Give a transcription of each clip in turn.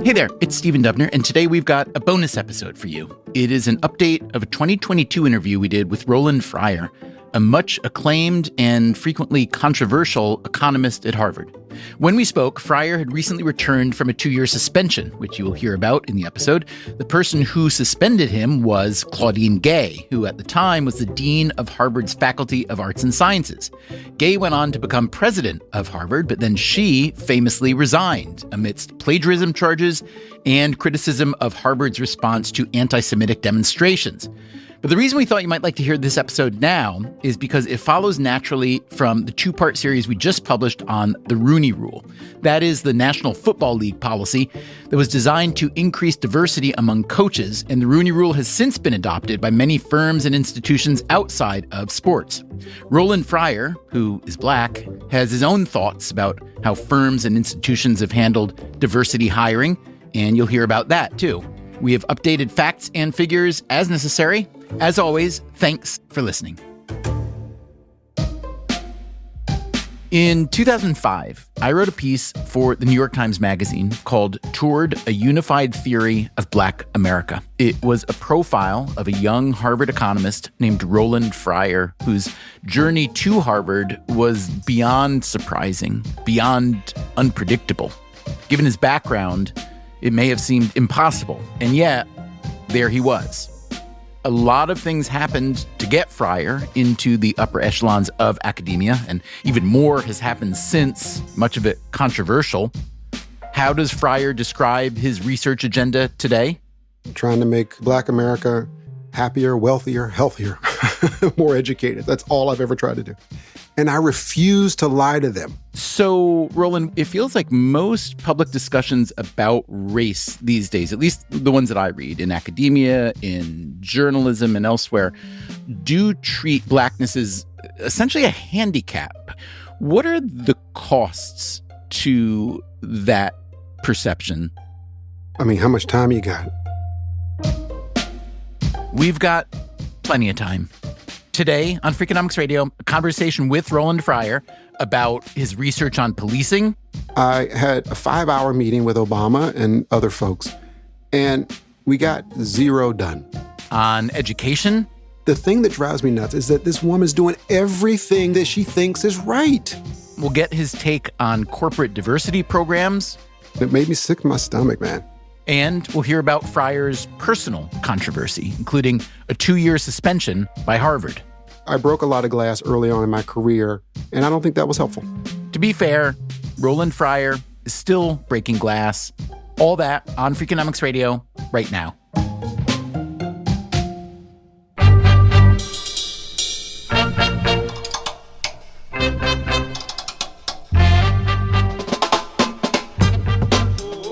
Hey there, it's Stephen Dubner, and today we've got a bonus episode for you. It is an update of a 2022 interview we did with Roland Fryer, a much acclaimed and frequently controversial economist at Harvard. When we spoke, Fryer had recently returned from a 2-year suspension, which you will hear about in the episode. The person who suspended him was Claudine Gay, who at the time was the dean of Harvard's Faculty of Arts and Sciences. Gay went on to become president of Harvard, but then she famously resigned amidst plagiarism charges and criticism of Harvard's response to anti-Semitic demonstrations. But the reason we thought you might like to hear this episode now is because it follows naturally from the 2-part series we just published on the Rooney Rule. That is the National Football League policy that was designed to increase diversity among coaches, and the Rooney Rule has since been adopted by many firms and institutions outside of sports. Roland Fryer, who is black, has his own thoughts about how firms and institutions have handled diversity hiring, and you'll hear about that too. We have updated facts and figures as necessary. As always, thanks for listening. In 2005, I wrote a piece for the New York Times Magazine called Toward a Unified Theory of Black America. It was a profile of a young Harvard economist named Roland Fryer, whose journey to Harvard was beyond surprising, beyond unpredictable. Given his background, it may have seemed impossible, and yet, there he was. A lot of things happened to get Fryer into the upper echelons of academia, and even more has happened since, much of it controversial. How does Fryer describe his research agenda today? Trying to make Black America happier, wealthier, healthier, more educated. That's all I've ever tried to do. And I refuse to lie to them. So, Roland, it feels like most public discussions about race these days, at least the ones that I read in academia, in journalism, and elsewhere, do treat blackness as essentially a handicap. What are the costs to that perception? I mean, how much time you got? We've got plenty of time. Today on Freakonomics Radio, a conversation with Roland Fryer about his research on policing. I had a 5-hour meeting with Obama and other folks, and we got 0 done. On education. The thing that drives me nuts is that this woman's doing everything that she thinks is right. We'll get his take on corporate diversity programs. It made me sick to my stomach, man. And we'll hear about Fryer's personal controversy, including a 2-year suspension by Harvard. I broke a lot of glass early on in my career, and I don't think that was helpful. To be fair, Roland Fryer is still breaking glass. All that on Freakonomics Radio right now.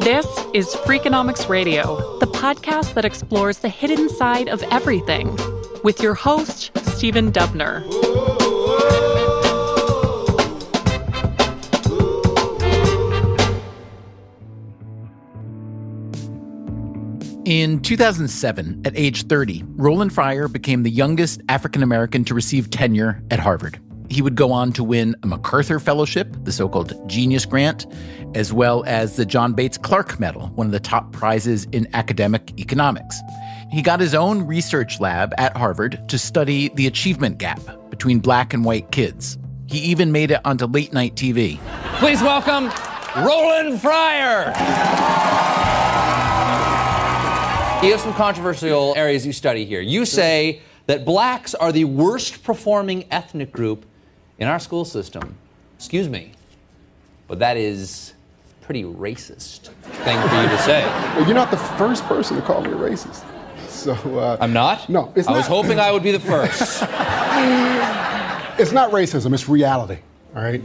This is Freakonomics Radio, the podcast that explores the hidden side of everything, with your host, Stephen Dubner. In 2007, at age 30, Roland Fryer became the youngest African-American to receive tenure at Harvard. He would go on to win a MacArthur Fellowship, the so-called Genius Grant, as well as the John Bates Clark Medal, one of the top prizes in academic economics. He got his own research lab at Harvard to study the achievement gap between black and white kids. He even made it onto late-night TV. Please welcome Roland Fryer. You have some controversial areas you study here. You say that blacks are the worst performing ethnic group in our school system. Excuse me, but that is a pretty racist thing for you to say. Well, you're not the first person to call me a racist. So I'm not? No, it's not. I was hoping I would be the first. It's not racism, it's reality, all right?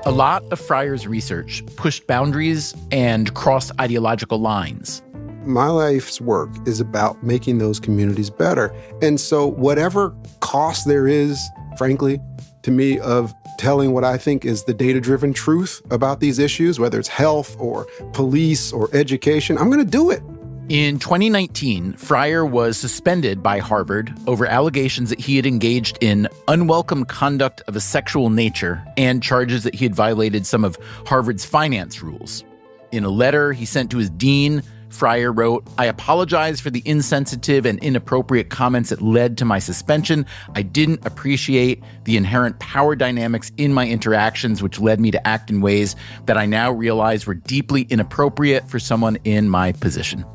A lot of Fryer's research pushed boundaries and crossed ideological lines. My life's work is about making those communities better. And so whatever cost there is, frankly, to me, of telling what I think is the data-driven truth about these issues, whether it's health or police or education, I'm going to do it. In 2019, Fryer was suspended by Harvard over allegations that he had engaged in unwelcome conduct of a sexual nature and charges that he had violated some of Harvard's finance rules. In a letter he sent to his dean, Fryer wrote, "I apologize for the insensitive and inappropriate comments that led to my suspension. I didn't appreciate the inherent power dynamics in my interactions, which led me to act in ways that I now realize were deeply inappropriate for someone in my position."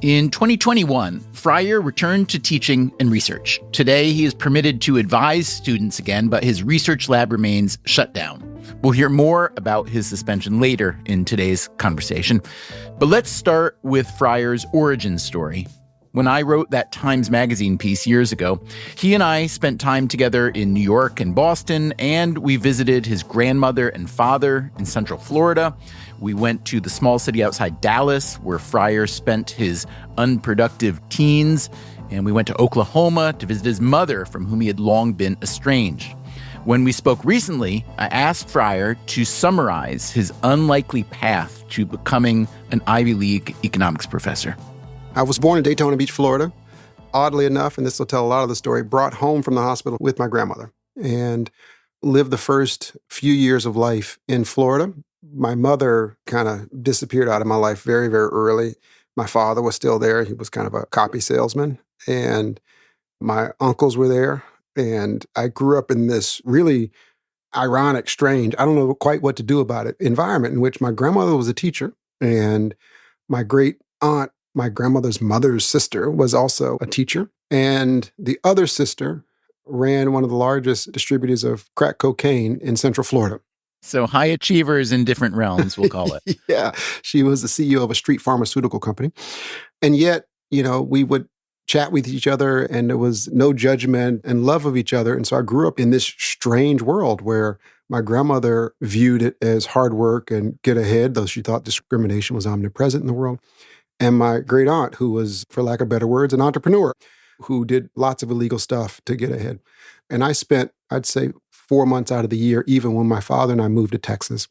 In 2021, Fryer returned to teaching and research. Today, he is permitted to advise students again, but his research lab remains shut down. We'll hear more about his suspension later in today's conversation. But let's start with Fryer's origin story. When I wrote that Times Magazine piece years ago, he and I spent time together in New York and Boston, and we visited his grandmother and father in Central Florida. We went to the small city outside Dallas, where Fryer spent his unproductive teens, and we went to Oklahoma to visit his mother, from whom he had long been estranged. When we spoke recently, I asked Fryer to summarize his unlikely path to becoming an Ivy League economics professor. I was born in Daytona Beach, Florida. Oddly enough, and this will tell a lot of the story, brought home from the hospital with my grandmother and lived the first few years of life in Florida. My mother kind of disappeared out of my life very, very early. My father was still there. He was kind of a copy salesman. And my uncles were there. And I grew up in this really ironic, strange, I don't know quite what to do about it, environment in which my grandmother was a teacher. And my great aunt, my grandmother's mother's sister, was also a teacher. And the other sister ran one of the largest distributors of crack cocaine in Central Florida. So high achievers in different realms, we'll call it. Yeah. She was the CEO of a street pharmaceutical company. And yet, we would chat with each other and there was no judgment and love of each other. And so I grew up in this strange world where my grandmother viewed it as hard work and get ahead, though she thought discrimination was omnipresent in the world. And my great aunt, who was, for lack of better words, an entrepreneur, who did lots of illegal stuff to get ahead. And I spent, I'd say, 4 months out of the year, even when my father and I moved to Texas.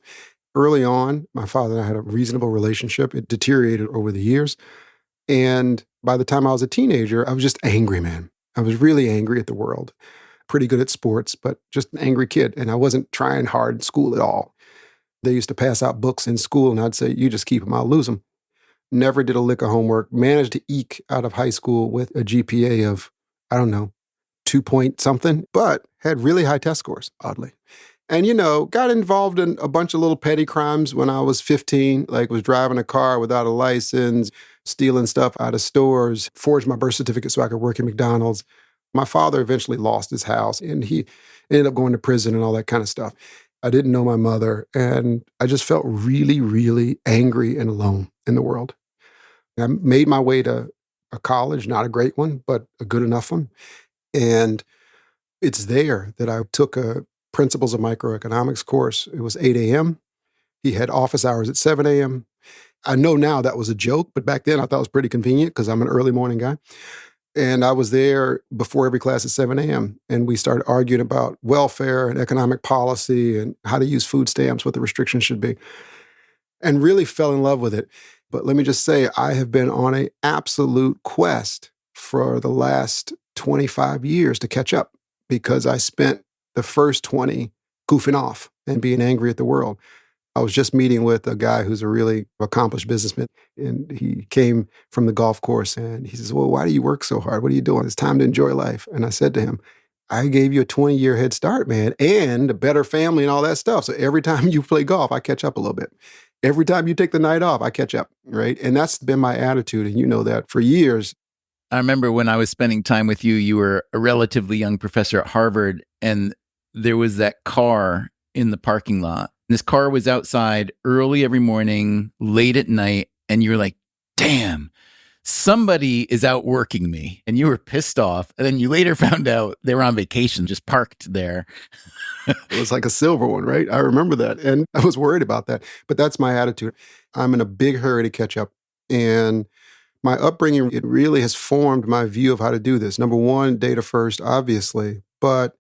Early on, my father and I had a reasonable relationship. It deteriorated over the years. And by the time I was a teenager, I was just angry, man. I was really angry at the world. Pretty good at sports, but just an angry kid. And I wasn't trying hard in school at all. They used to pass out books in school, and I'd say, "You just keep them, I'll lose them." Never did a lick of homework, managed to eke out of high school with a GPA of, 2 point something, but had really high test scores, oddly. And, got involved in a bunch of little petty crimes when I was 15, like was driving a car without a license, stealing stuff out of stores, forged my birth certificate so I could work at McDonald's. My father eventually lost his house and he ended up going to prison and all that kind of stuff. I didn't know my mother, and I just felt really, really angry and alone in the world. I made my way to a college, not a great one, but a good enough one. And it's there that I took a Principles of Microeconomics course. It was 8 a.m. He had office hours at 7 a.m. I know now that was a joke, but back then I thought it was pretty convenient because I'm an early morning guy. And I was there before every class at 7 a.m. And we started arguing about welfare and economic policy and how to use food stamps, what the restrictions should be, and really fell in love with it. But let me just say, I have been on an absolute quest for the last 25 years to catch up because I spent the first 20 goofing off and being angry at the world. I was just meeting with a guy who's a really accomplished businessman, and he came from the golf course, and he says, "Well, why do you work so hard? What are you doing? It's time to enjoy life." And I said to him, "I gave you a 20-year head start, man, and a better family and all that stuff. So every time you play golf, I catch up a little bit. Every time you take the night off, I catch up," right? And that's been my attitude, and you know that for years. I remember when I was spending time with you, you were a relatively young professor at Harvard, and there was that car in the parking lot. This car was outside early every morning, late at night, and you were like, "Damn, somebody is out working me." And you were pissed off. And then you later found out they were on vacation, just parked there. It was like a silver one, right? I remember that. And I was worried about that. But that's my attitude. I'm in a big hurry to catch up. And my upbringing, it really has formed my view of how to do this. Number one, data first, obviously. But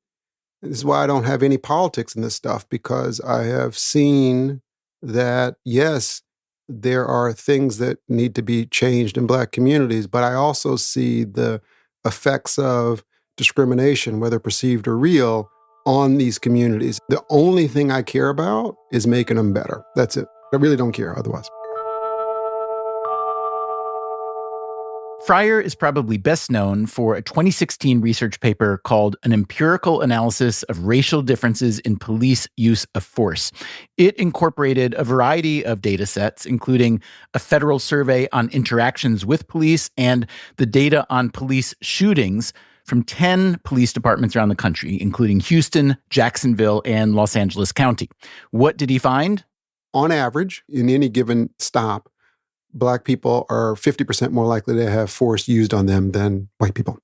this is why I don't have any politics in this stuff, because I have seen that, yes, there are things that need to be changed in Black communities, but I also see the effects of discrimination, whether perceived or real, on these communities. The only thing I care about is making them better. That's it. I really don't care otherwise. Fryer is probably best known for a 2016 research paper called An Empirical Analysis of Racial Differences in Police Use of Force. It incorporated a variety of data sets, including a federal survey on interactions with police and the data on police shootings from 10 police departments around the country, including Houston, Jacksonville, and Los Angeles County. What did he find? On average, in any given stop, Black people are 50% more likely to have force used on them than white people.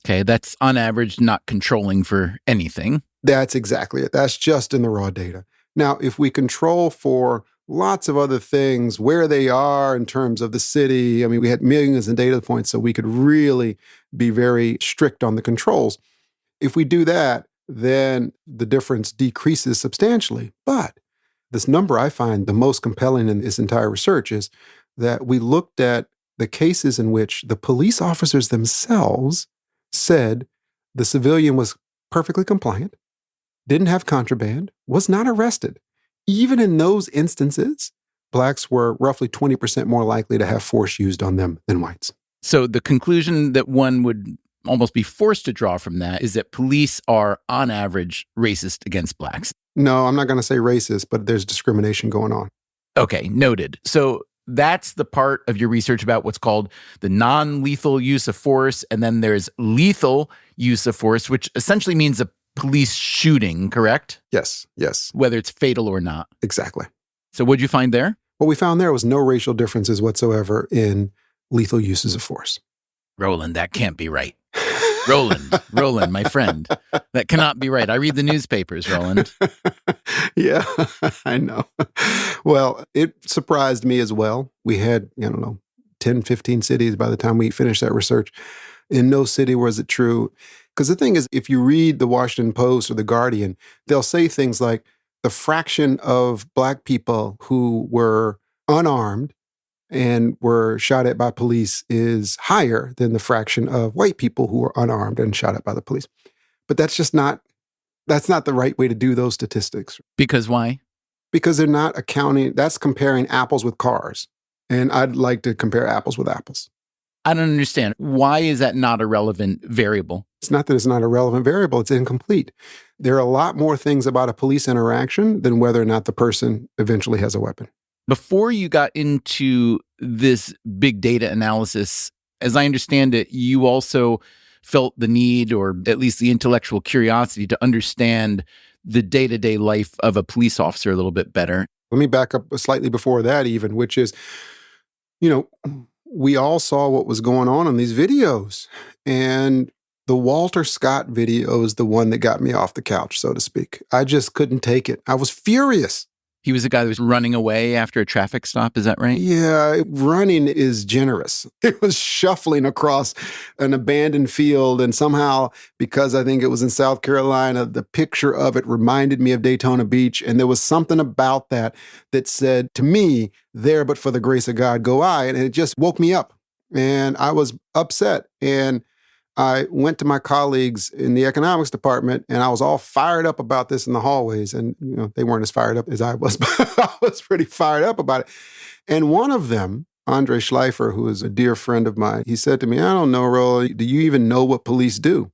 Okay, that's on average not controlling for anything. That's exactly it. That's just in the raw data. Now, if we control for lots of other things, where they are in terms of the city, I mean, we had millions of data points, so we could really be very strict on the controls. If we do that, then the difference decreases substantially. But this number I find the most compelling in this entire research is that we looked at the cases in which the police officers themselves said the civilian was perfectly compliant, didn't have contraband, was not arrested. Even in those instances, Blacks were roughly 20% more likely to have force used on them than whites. So the conclusion that one would almost be forced to draw from that is that police are, on average, racist against Blacks. No, I'm not going to say racist, but there's discrimination going on. Okay, noted. So that's the part of your research about what's called the non-lethal use of force, and then there's lethal use of force, which essentially means a police shooting, correct? Yes, yes. Whether it's fatal or not. Exactly. So what'd you find there? What we found there was no racial differences whatsoever in lethal uses of force. Roland, that can't be right. Roland, my friend. That cannot be right. I read the newspapers, Roland. Yeah, I know. Well, it surprised me as well. We had, 10, 15 cities by the time we finished that research. In no city was it true. Because the thing is, if you read the Washington Post or the Guardian, they'll say things like the fraction of Black people who were unarmed and were shot at by police is higher than the fraction of white people who were unarmed and shot at by the police. But that's not the right way to do those statistics. Because why? Because they're not accounting, that's comparing apples with cars. And I'd like to compare apples with apples. I don't understand. Why is that not a relevant variable? It's not that it's not a relevant variable, it's incomplete. There are a lot more things about a police interaction than whether or not the person eventually has a weapon. Before you got into this big data analysis, as I understand it, you also felt the need, or at least the intellectual curiosity, to understand the day-to-day life of a police officer a little bit better. Let me back up slightly before that even, which is, we all saw what was going on in these videos. And the Walter Scott video is the one that got me off the couch, so to speak. I just couldn't take it. I was furious. He was the guy that was running away after a traffic stop, is that right? Yeah, running is generous. It was shuffling across an abandoned field, and somehow, because I think it was in South Carolina, the picture of it reminded me of Daytona Beach, and there was something about that said, to me, there but for the grace of God go I, and it just woke me up, and I was upset, and I went to my colleagues in the economics department, and I was all fired up about this in the hallways. And, they weren't as fired up as I was, but I was pretty fired up about it. And one of them, Andre Schleifer, who is a dear friend of mine, he said to me, I don't know, Roland, do you even know what police do?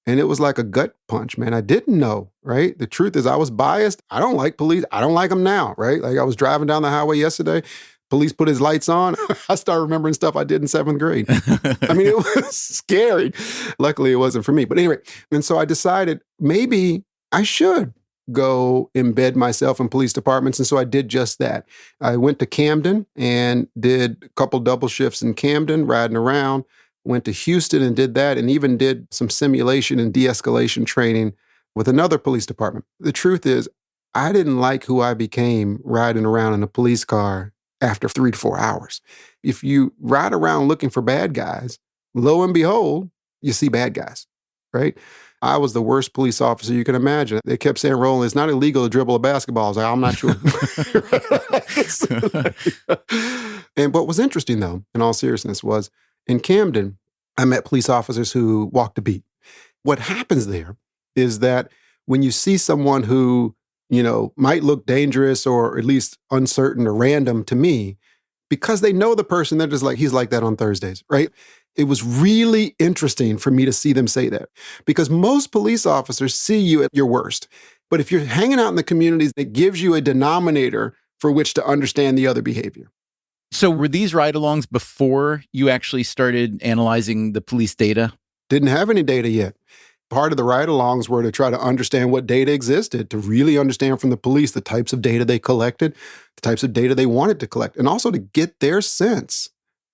And it was like a gut punch, man. I didn't know, right? The truth is I was biased. I don't like police. I don't like them now, right? Like I was driving down the highway yesterday. Police put his lights on. I started remembering stuff I did in 7th grade. I mean, it was scary. Luckily, it wasn't for me. But anyway, and so I decided maybe I should go embed myself in police departments. And so I did just that. I went to Camden and did a couple double shifts in Camden, riding around. Went to Houston and did that, and even did some simulation and de-escalation training with another police department. The truth is, I didn't like who I became riding around in a police car after 3 to 4 hours. If you ride around looking for bad guys, lo and behold, you see bad guys, right? I was the worst police officer you can imagine. They kept saying, Roland, it's not illegal to dribble a basketball. I was like, I'm not sure. And what was interesting, though, in all seriousness, was in Camden, I met police officers who walked the beat. What happens there is that when you see someone who might look dangerous or at least uncertain or random to me, because they know the person, they're just like, he's like that on Thursdays, right? It was really interesting for me to see them say that, because most police officers see you at your worst. But if you're hanging out in the communities, it gives you a denominator for which to understand the other behavior. So were these ride-alongs before you actually started analyzing the police data? Didn't have any data yet. Part of the ride-alongs were to try to understand what data existed, to really understand from the police the types of data they collected, the types of data they wanted to collect, and also to get their sense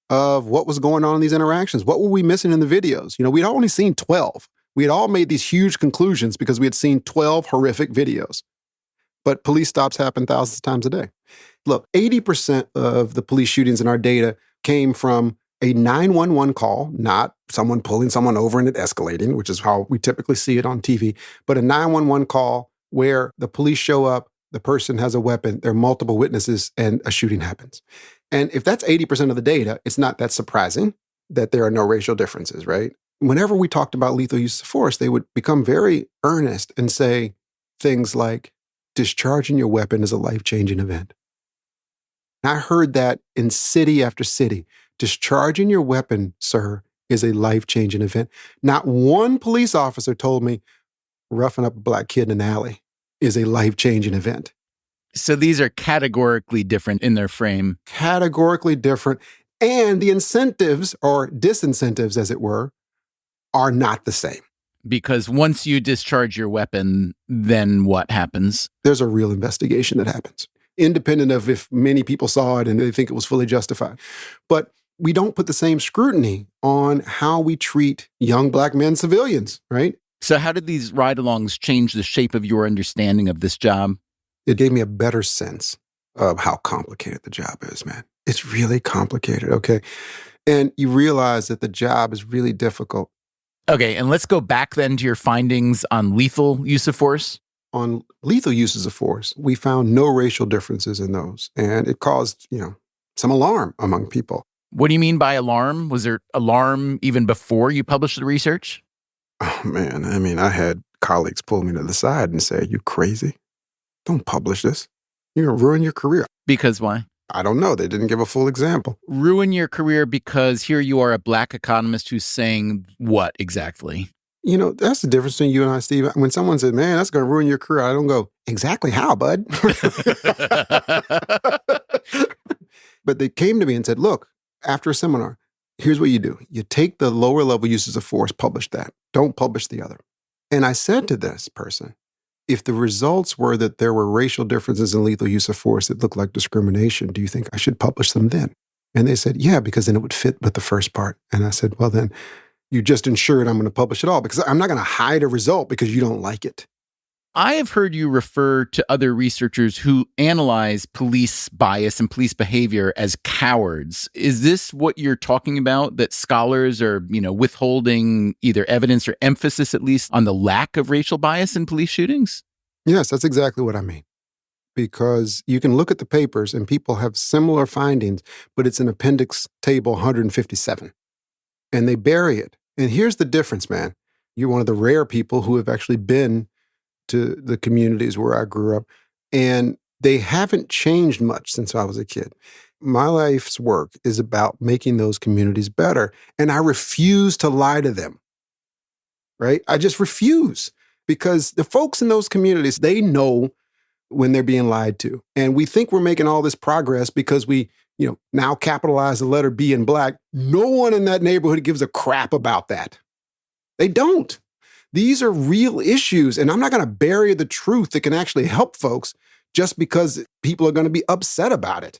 of what was going on in these interactions. What were we missing in the videos? We'd only seen 12. We had all made these huge conclusions because we had seen 12 horrific videos. But police stops happen thousands of times a day. Look, 80% of the police shootings in our data came from a 911 call, not someone pulling someone over and it escalating, which is how we typically see it on TV, but a 911 call where the police show up, the person has a weapon, there are multiple witnesses, and a shooting happens. And if that's 80% of the data, it's not that surprising that there are no racial differences, right? Whenever we talked about lethal use of force, they would become very earnest and say things like, discharging your weapon is a life-changing event. And I heard that in city after city. Discharging your weapon, sir, is a life-changing event. Not one police officer told me roughing up a black kid in an alley is a life-changing event. So these are categorically different in their frame. Categorically different. And the incentives, or disincentives as it were, are not the same. Because once you discharge your weapon, then what happens? There's a real investigation that happens, independent of if many people saw it and they think it was fully justified. But we don't put the same scrutiny on how we treat young black men civilians, right? So how did these ride-alongs change the shape of your understanding of this job? It gave me a better sense of how complicated the job is, man. It's really complicated, okay? And you realize that the job is really difficult. Okay, and let's go back then to your findings on lethal use of force. On lethal uses of force, we found no racial differences in those. And it caused, some alarm among people. What do you mean by alarm? Was there alarm even before you published the research? Oh, man. I had colleagues pull me to the side and say, "Are you crazy? Don't publish this. You're going to ruin your career." Because why? I don't know. They didn't give a full example. Ruin your career because here you are, a black economist who's saying what exactly? That's the difference between you and I, Steve. When someone said, "Man, that's going to ruin your career," I don't go, "Exactly how, bud?" But they came to me and said, "Look, after a seminar, here's what you do. You take the lower level uses of force, publish that. Don't publish the other." And I said to this person, if the results were that there were racial differences in lethal use of force that looked like discrimination, do you think I should publish them then? And they said, yeah, because then it would fit with the first part. And I said, well, then you just ensured I'm going to publish it all, because I'm not going to hide a result because you don't like it. I have heard you refer to other researchers who analyze police bias and police behavior as cowards. Is this what you're talking about, that scholars are, withholding either evidence or emphasis, at least, on the lack of racial bias in police shootings? Yes, that's exactly what I mean. Because you can look at the papers and people have similar findings, but it's in Appendix Table 157. And they bury it. And here's the difference, man. You're one of the rare people who have actually been to the communities where I grew up, and they haven't changed much since I was a kid. My life's work is about making those communities better, and I refuse to lie to them, right? I just refuse, because the folks in those communities, they know when they're being lied to. And we think we're making all this progress because we, now capitalize the letter B in black. No one in that neighborhood gives a crap about that. They don't. These are real issues, and I'm not going to bury the truth that can actually help folks just because people are going to be upset about it,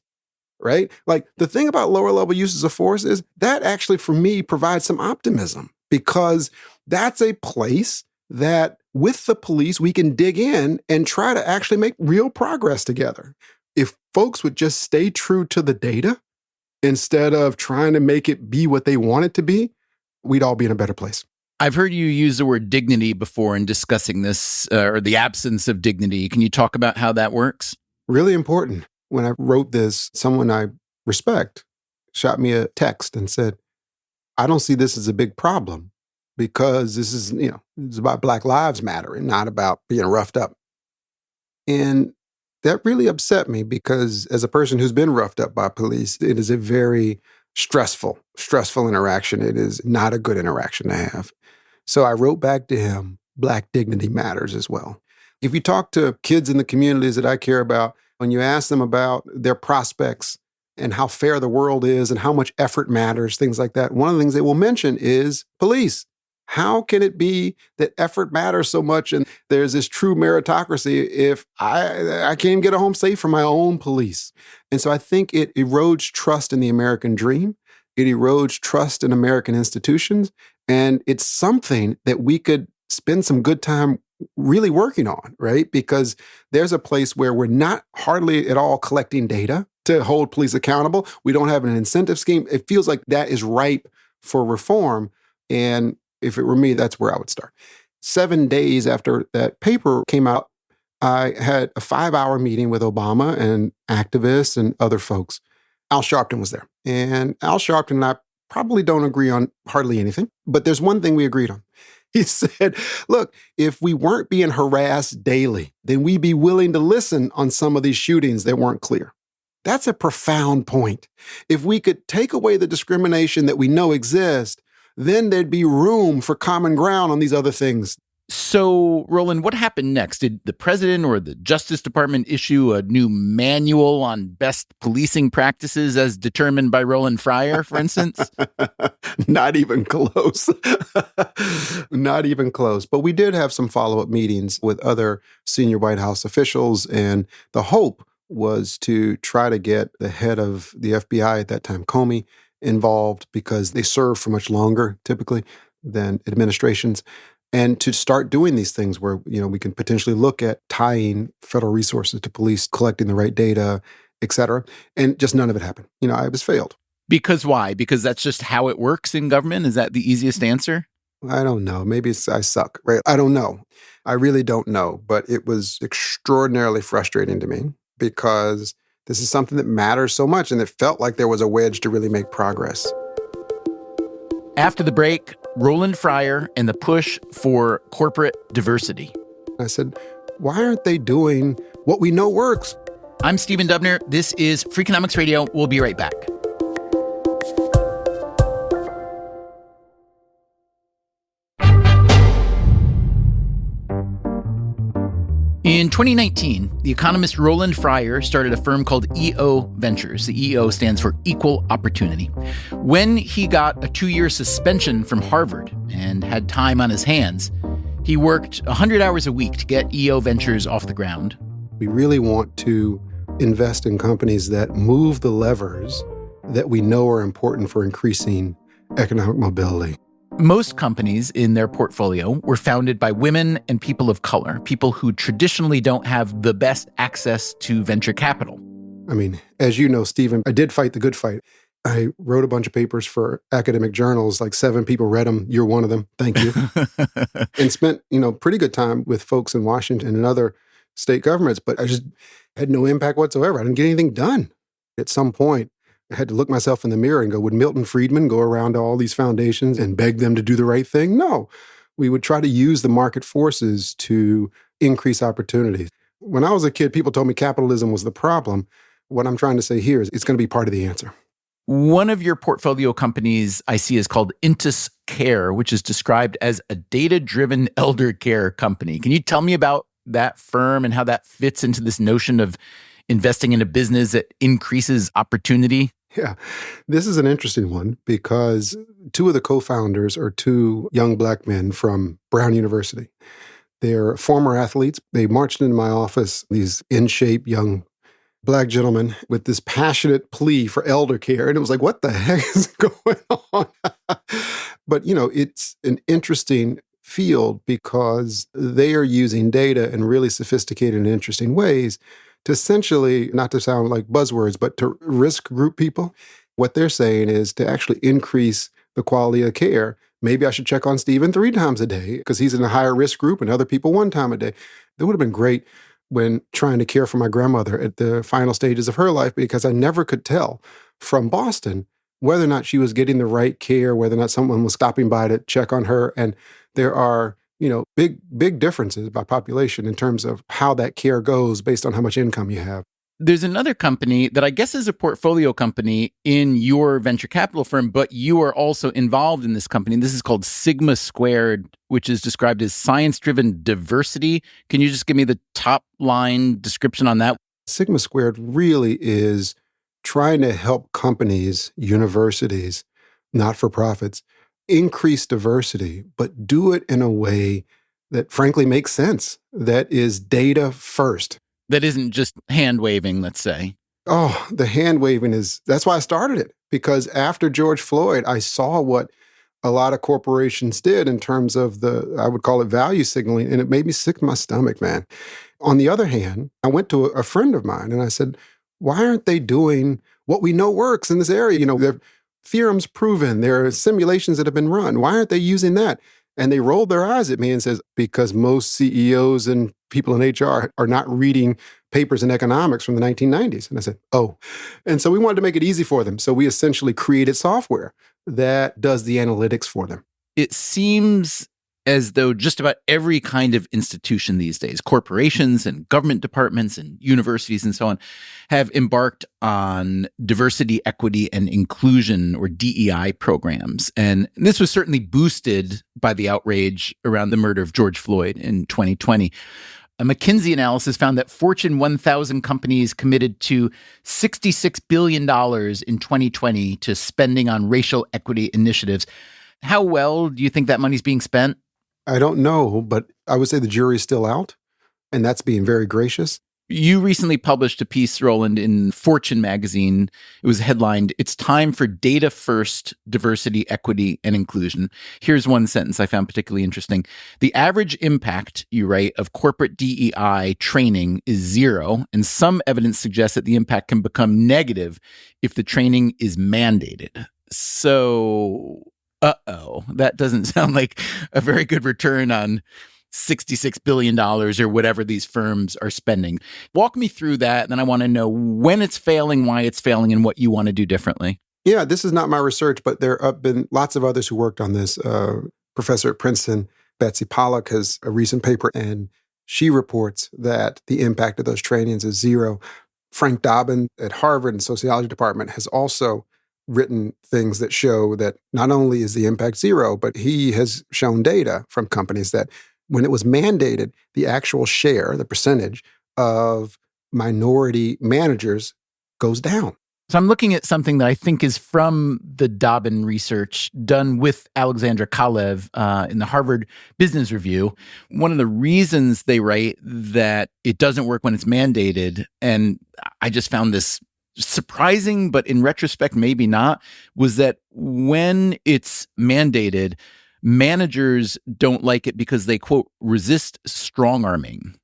right? Like, the thing about lower level uses of force is that actually, for me, provides some optimism, because that's a place that with the police, we can dig in and try to actually make real progress together. If folks would just stay true to the data instead of trying to make it be what they want it to be, we'd all be in a better place. I've heard you use the word dignity before in discussing this, or the absence of dignity. Can you talk about how that works? Really important. When I wrote this, someone I respect shot me a text and said, "I don't see this as a big problem because this is, it's about Black Lives Matter and not about being roughed up." And that really upset me, because as a person who's been roughed up by police, it is a very stressful interaction. It is not a good interaction to have. So I wrote back to him, Black dignity matters as well. If you talk to kids in the communities that I care about, when you ask them about their prospects and how fair the world is and how much effort matters, things like that, one of the things they will mention is police. How can it be that effort matters so much and there's this true meritocracy if I can't get home safe from my own police? And so I think it erodes trust in the American dream. It erodes trust in American institutions. And it's something that we could spend some good time really working on, right? Because there's a place where we're not hardly at all collecting data to hold police accountable. We don't have an incentive scheme. It feels like that is ripe for reform. And if it were me, that's where I would start. 7 days after that paper came out, I had a 5-hour meeting with Obama and activists and other folks. Al Sharpton was there. And Al Sharpton and I probably don't agree on hardly anything, but there's one thing we agreed on. He said, look, if we weren't being harassed daily, then we'd be willing to listen on some of these shootings that weren't clear. That's a profound point. If we could take away the discrimination that we know exists, then there'd be room for common ground on these other things. So, Roland, what happened next? Did the president or the Justice Department issue a new manual on best policing practices as determined by Roland Fryer, for instance? Not even close. Not even close. But we did have some follow-up meetings with other senior White House officials, and the hope was to try to get the head of the FBI at that time, Comey, involved because they serve for much longer, typically, than administrations. And to start doing these things where, we can potentially look at tying federal resources to police, collecting the right data, et cetera. And just none of it happened. I was failed. Because why? Because that's just how it works in government? Is that the easiest answer? I don't know. Maybe I suck, right? I don't know. I really don't know. But it was extraordinarily frustrating to me because this is something that matters so much. And it felt like there was a wedge to really make progress. After the break, Roland Fryer and the push for corporate diversity. I said, why aren't they doing what we know works? I'm Stephen Dubner. This is Freakonomics Radio. We'll be right back. In 2019, the economist Roland Fryer started a firm called EO Ventures. The EO stands for Equal Opportunity. When he got a 2-year suspension from Harvard and had time on his hands, he worked 100 hours a week to get EO Ventures off the ground. We really want to invest in companies that move the levers that we know are important for increasing economic mobility. Most companies in their portfolio were founded by women and people of color, people who traditionally don't have the best access to venture capital. I mean, as you know, Stephen, I did fight the good fight. I wrote a bunch of papers for academic journals, like 7 people read them. You're one of them. Thank you. And spent, pretty good time with folks in Washington and other state governments, but I just had no impact whatsoever. I didn't get anything done. At some point, I had to look myself in the mirror and go, would Milton Friedman go around to all these foundations and beg them to do the right thing? No. We would try to use the market forces to increase opportunities. When I was a kid, people told me capitalism was the problem. What I'm trying to say here is it's going to be part of the answer. One of your portfolio companies I see is called Intus Care, which is described as a data-driven elder care company. Can you tell me about that firm and how that fits into this notion of investing in a business that increases opportunity? Yeah, this is an interesting one because 2 of the co-founders are 2 young Black men from Brown University. They're former athletes. They marched into my office, these in-shape young Black gentlemen with this passionate plea for elder care. And it was like, what the heck is going on? But, it's an interesting field because they are using data in really sophisticated and interesting ways to essentially, not to sound like buzzwords, but to risk group people. What they're saying is to actually increase the quality of care. Maybe I should check on Stephen 3 times a day because he's in a higher risk group and other people 1 time a day. That would have been great when trying to care for my grandmother at the final stages of her life because I never could tell from Boston whether or not she was getting the right care, whether or not someone was stopping by to check on her. And there are big differences by population in terms of how that care goes based on how much income you have. There's another company that I guess is a portfolio company in your venture capital firm, but you are also involved in this company. This is called Sigma Squared, which is described as science-driven diversity. Can you just give me the top line description on that? Sigma Squared really is trying to help companies, universities, not-for-profits, increase diversity, but do it in a way that frankly makes sense, that is data first. That isn't just hand waving, let's say. Oh, the hand waving that's why I started it. Because after George Floyd, I saw what a lot of corporations did in terms of I would call it value signaling, and it made me sick to my stomach, man. On the other hand, I went to a friend of mine and I said, why aren't they doing what we know works in this area? There are theorems proven, there are simulations that have been run. Why aren't they using that? And they rolled their eyes at me and says, because most CEOs and people in HR are not reading papers in economics from the 1990s. And I said, oh. And so we wanted to make it easy for them. So we essentially created software that does the analytics for them. It seems as though just about every kind of institution these days, corporations and government departments and universities and so on, have embarked on diversity, equity, and inclusion, or DEI programs. And this was certainly boosted by the outrage around the murder of George Floyd in 2020. A McKinsey analysis found that Fortune 1000 companies committed to $66 billion in 2020 to spending on racial equity initiatives. How well do you think that money's being spent? I don't know, but I would say the jury's still out, and that's being very gracious. You recently published a piece, Roland, in Fortune magazine. It was headlined, "It's Time for Data First Diversity, Equity, and Inclusion." Here's one sentence I found particularly interesting. "The average impact," you write, "of corporate DEI training is 0, and some evidence suggests that the impact can become negative if the training is mandated." So, that doesn't sound like a very good return on $66 billion or whatever these firms are spending. Walk me through that, and then I want to know when it's failing, why it's failing, and what you want to do differently. Yeah, this is not my research, but there have been lots of others who worked on this. Professor at Princeton, Betsy Pollack, has a recent paper, and she reports that the impact of those trainings is 0. Frank Dobbin at Harvard in the sociology department has also written things that show that not only is the impact 0, but he has shown data from companies that when it was mandated, the actual share, the percentage of minority managers goes down. So I'm looking at something that I think is from the Dobbin research done with Alexandra Kalev in the Harvard Business Review. One of the reasons they write that it doesn't work when it's mandated, and I just found this surprising, but in retrospect, maybe not, was that when it's mandated, managers don't like it because they, quote, resist strong-arming.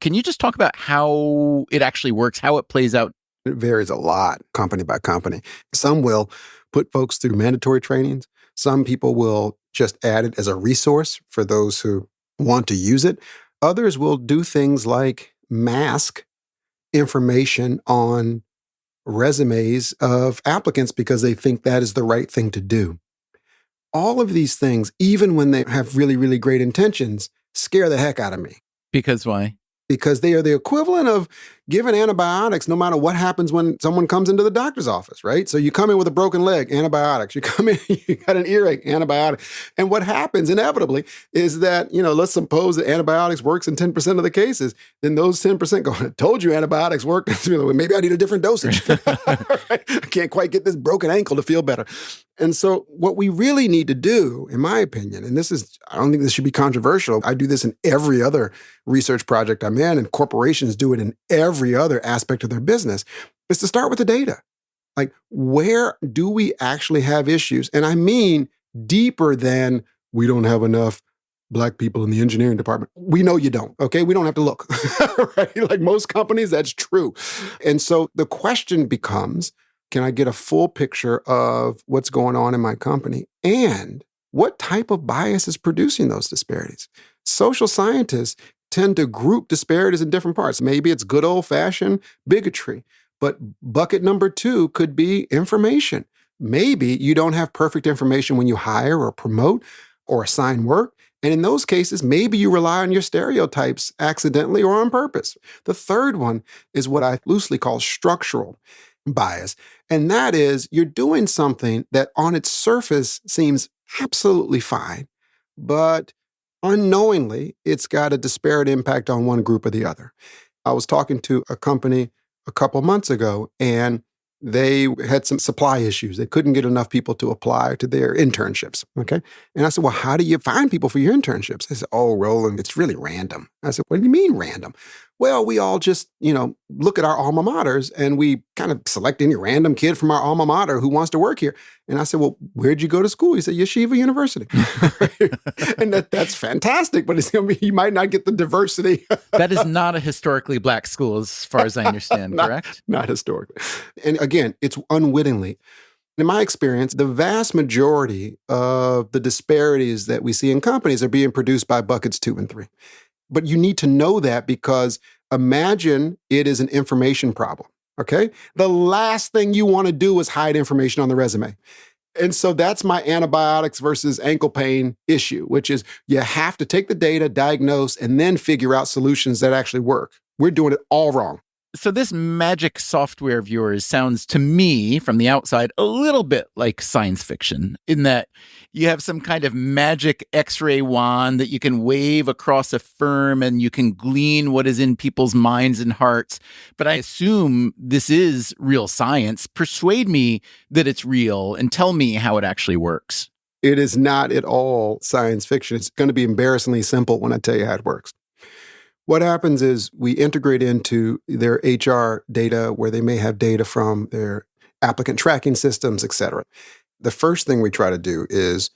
Can you just talk about how it actually works, how it plays out? It varies a lot, company by company. Some will put folks through mandatory trainings. Some people will just add it as a resource for those who want to use it. Others will do things like mask information on resumes of applicants because they think that is the right thing to do. All of these things, even when they have really, really great intentions, scare the heck out of me. Because why? Because they are the equivalent of giving antibiotics no matter what happens when someone comes into the doctor's office, right? So you come in with a broken leg, antibiotics. You come in, you got an earache, antibiotic. And what happens inevitably is that, let's suppose that antibiotics works in 10% of the cases. Then those 10% go, I told you antibiotics work. Maybe I need a different dosage. Right? I can't quite get this broken ankle to feel better. And so what we really need to do, in my opinion, and I don't think this should be controversial. I do this in every other research project I'm in, and corporations do it in every other aspect of their business, is to start with the data. Like, where do we actually have issues? And I mean deeper than we don't have enough Black people in the engineering department. We know you don't, okay? We don't have to look, right? Like most companies, that's true. And so the question becomes, can I get a full picture of what's going on in my company? And what type of bias is producing those disparities? Social scientists tend to group disparities in different parts. Maybe it's good old-fashioned bigotry, but bucket number 2 could be information. Maybe you don't have perfect information when you hire or promote or assign work, And in those cases, maybe you rely on your stereotypes accidentally or on purpose. The third one is what I loosely call structural bias. And that is you're doing something that on its surface seems absolutely fine, but unknowingly, it's got a disparate impact on one group or the other. I was talking to a company a couple months ago, and they had some supply issues. They couldn't get enough people to apply to their internships, okay? And I said, well, how do you find people for your internships? They said, oh, Roland, it's really random. I said, what do you mean random? Well, we all just, look at our alma maters and we kind of select any random kid from our alma mater who wants to work here. And I said, well, where'd you go to school? He said, Yeshiva University. And that's fantastic, but it's going to be, you might not get the diversity. That is not a historically Black school, as far as I understand, correct? Not historically. And again, it's unwittingly. In my experience, the vast majority of the disparities that we see in companies are being produced by buckets 2 and 3. But you need to know that because imagine it is an information problem, okay? The last thing you want to do is hide information on the resume. And so that's my antibiotics versus ankle pain issue, which is you have to take the data, diagnose, and then figure out solutions that actually work. We're doing it all wrong. So this magic software of yours sounds to me from the outside a little bit like science fiction in that you have some kind of magic X-ray wand that you can wave across a firm and you can glean what is in people's minds and hearts. But I assume this is real science. Persuade me that it's real and tell me how it actually works. It is not at all science fiction. It's going to be embarrassingly simple when I tell you how it works. What happens is we integrate into their HR data where they may have data from their applicant tracking systems, et cetera. The first thing we try to do is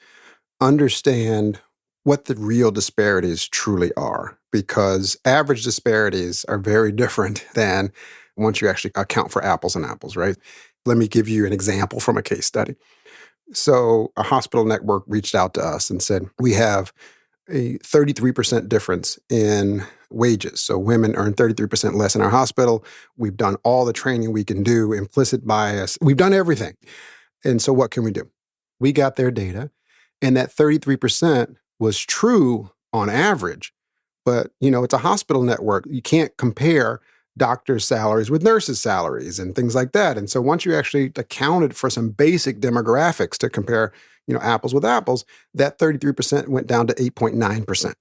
understand what the real disparities truly are, because average disparities are very different than once you actually account for apples and apples, right? Let me give you an example from a case study. So a hospital network reached out to us and said, we have a 33% difference in wages. So women earn 33% less in our hospital. We've done all the training we can do, implicit bias. We've done everything. And so what can we do? We got their data, and that 33% was true on average. But, it's a hospital network. You can't compare doctors' salaries with nurses' salaries and things like that. And so once you actually accounted for some basic demographics to compare apples with apples, that 33% went down to 8.9%.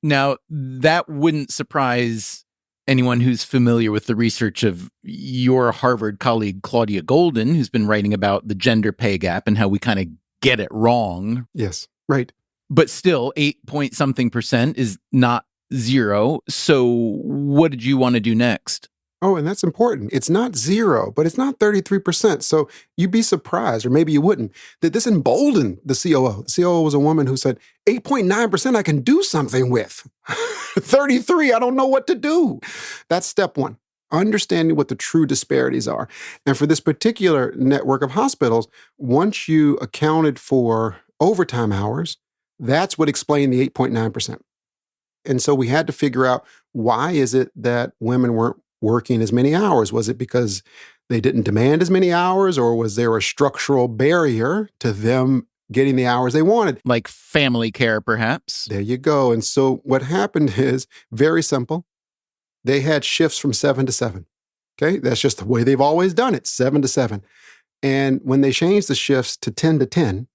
Now, that wouldn't surprise anyone who's familiar with the research of your Harvard colleague, Claudia Golden, who's been writing about the gender pay gap and how we kind of get it wrong. Yes, right. But still, 8-point-something% is not zero. So what did you want to do next? Oh, and that's important. It's not zero, but it's not 33%. So you'd be surprised, or maybe you wouldn't, that this emboldened the COO. The COO was a woman who said, 8.9% I can do something with. 33, I don't know what to do. That's step one, understanding what the true disparities are. And for this particular network of hospitals, once you accounted for overtime hours, that's what explained the 8.9%. And so we had to figure out, why is it that women weren't working as many hours? Was it because they didn't demand as many hours, or was there a structural barrier to them getting the hours they wanted? Like family care, perhaps? There you go. And so what happened is very simple. They had shifts from 7 to 7. Okay, that's just the way they've always done it, 7 to 7. And when they changed the shifts to 10 to 10,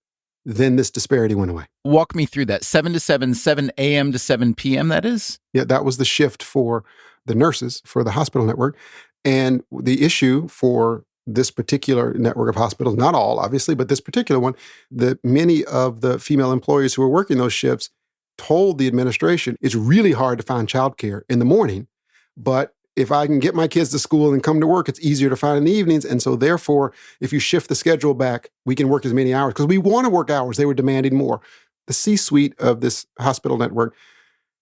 then this disparity went away. Walk me through that. 7 to 7, 7 a.m. to 7 p.m., that is? Yeah, that was the shift for the nurses, for the hospital network. And the issue for this particular network of hospitals, not all, obviously, but this particular one, that many of the female employees who were working those shifts told the administration, it's really hard to find childcare in the morning, but if I can get my kids to school and come to work, it's easier to find in the evenings. And so therefore, if you shift the schedule back, we can work as many hours because we want to work hours. They were demanding more. The C-suite of this hospital network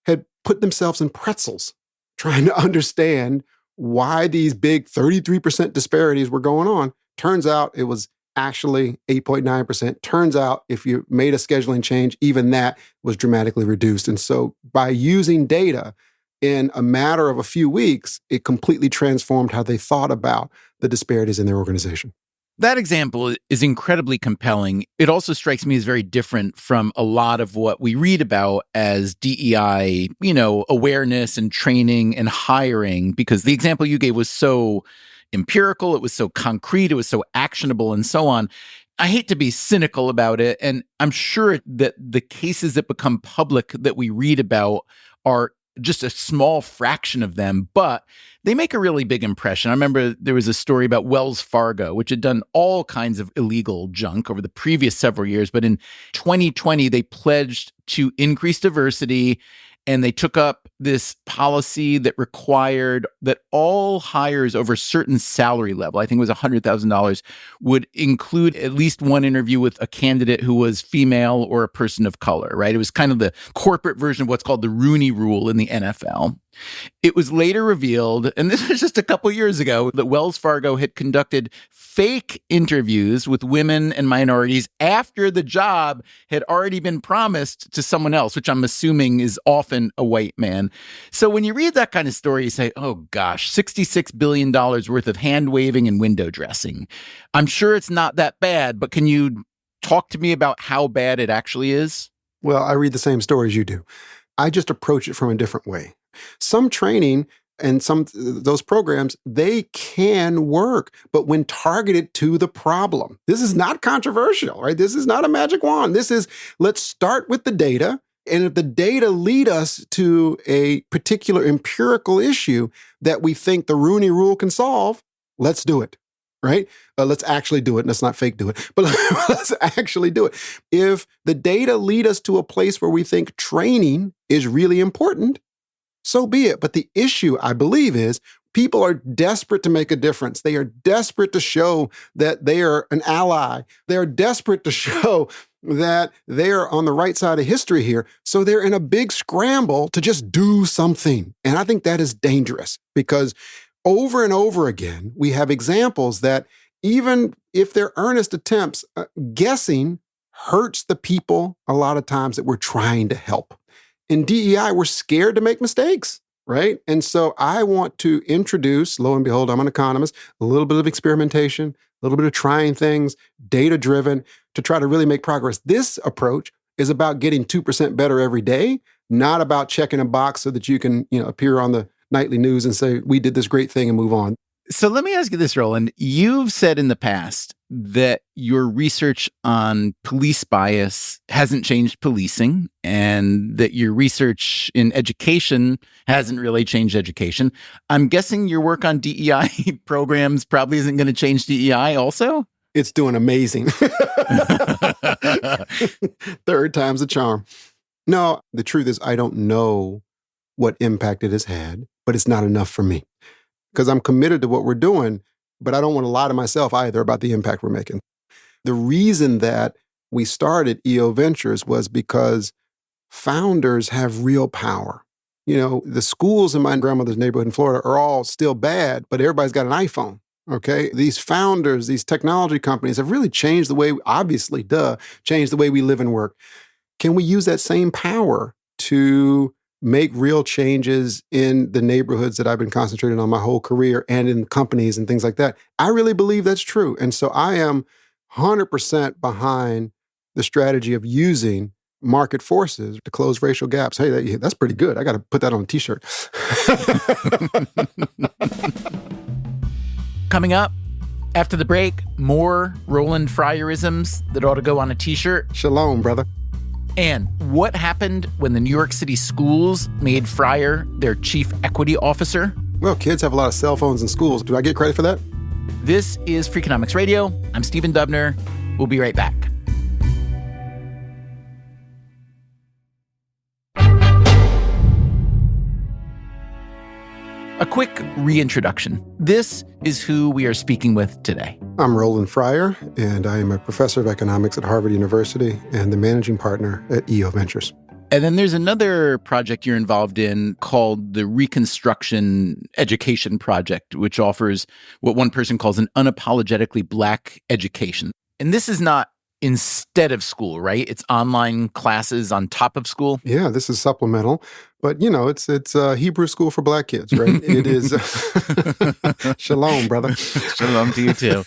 had put themselves in pretzels trying to understand why these big 33% disparities were going on. Turns out it was actually 8.9%. Turns out if you made a scheduling change, even that was dramatically reduced. And so by using data in a matter of a few weeks, it completely transformed how they thought about the disparities in their organization. That example is incredibly compelling. It also strikes me as very different from a lot of what we read about as DEI, awareness and training and hiring, because the example you gave was so empirical, it was so concrete, it was so actionable and so on. I hate to be cynical about it, and I'm sure that the cases that become public that we read about are just a small fraction of them, but they make a really big impression. I remember there was a story about Wells Fargo, which had done all kinds of illegal junk over the previous several years. But in 2020, they pledged to increase diversity, and they took up this policy that required that all hires over a certain salary level, I think it was $100,000, would include at least one interview with a candidate who was female or a person of color, right? It was kind of the corporate version of what's called the Rooney Rule in the NFL. It was later revealed, and this was just a couple years ago, that Wells Fargo had conducted fake interviews with women and minorities after the job had already been promised to someone else, which I'm assuming is often a white man. So when you read that kind of story, you say, oh gosh, $66 billion worth of hand-waving and window dressing. I'm sure it's not that bad, but can you talk to me about how bad it actually is? Well, I read the same stories you do. I just approach it from a different way. Some training and those programs, they can work, but when targeted to the problem. This is not controversial, right? This is not a magic wand. This is, let's start with the data. And if the data lead us to a particular empirical issue that we think the Rooney Rule can solve, let's do it, right? Let's actually do it. Let's not fake do it, but let's actually do it. If the data lead us to a place where we think training is really important, so be it. But the issue, I believe, is people are desperate to make a difference. They are desperate to show that they are an ally. They are desperate to show that they are on the right side of history here. So they're in a big scramble to just do something. And I think that is dangerous because over and over again, we have examples that even if they're earnest attempts, guessing hurts the people a lot of times that we're trying to help. In DEI, we're scared to make mistakes, right? And so I want to introduce, lo and behold, I'm an economist, a little bit of experimentation, a little bit of trying things, data-driven, to try to really make progress. This approach is about getting 2% better every day, not about checking a box so that you can, appear on the nightly news and say, we did this great thing and move on. So let me ask you this, Roland. You've said in the past that your research on police bias hasn't changed policing and that your research in education hasn't really changed education. I'm guessing your work on DEI programs probably isn't going to change DEI also? It's doing amazing. Third time's a charm. No, the truth is I don't know what impact it has had, but it's not enough for me. Because I'm committed to what we're doing, but I don't want to lie to myself either about the impact we're making. The reason that we started EO Ventures was because founders have real power. The schools in my grandmother's neighborhood in Florida are all still bad, but everybody's got an iPhone, okay? These founders, these technology companies have really changed the way, changed the way we live and work. Can we use that same power to make real changes in the neighborhoods that I've been concentrating on my whole career and in companies and things like that? I really believe that's true. And so I am 100% behind the strategy of using market forces to close racial gaps. Hey, that's pretty good. I got to put that on a t-shirt. Coming up, after the break, more Roland Fryerisms that ought to go on a t-shirt. Shalom, brother. And what happened when the New York City schools made Fryer their chief equity officer? Well, kids have a lot of cell phones in schools. Do I get credit for that? This is Freakonomics Radio. I'm Stephen Dubner. We'll be right back. A quick reintroduction. This is who we are speaking with today. I'm Roland Fryer, and I am a professor of economics at Harvard University and the managing partner at EO Ventures. And then there's another project you're involved in called the Reconstruction Education Project, which offers what one person calls an unapologetically Black education. And this is not instead of school, right? It's online classes on top of school. Yeah, this is supplemental, but it's a Hebrew school for Black kids, right? It is. Shalom, brother. Shalom to you too.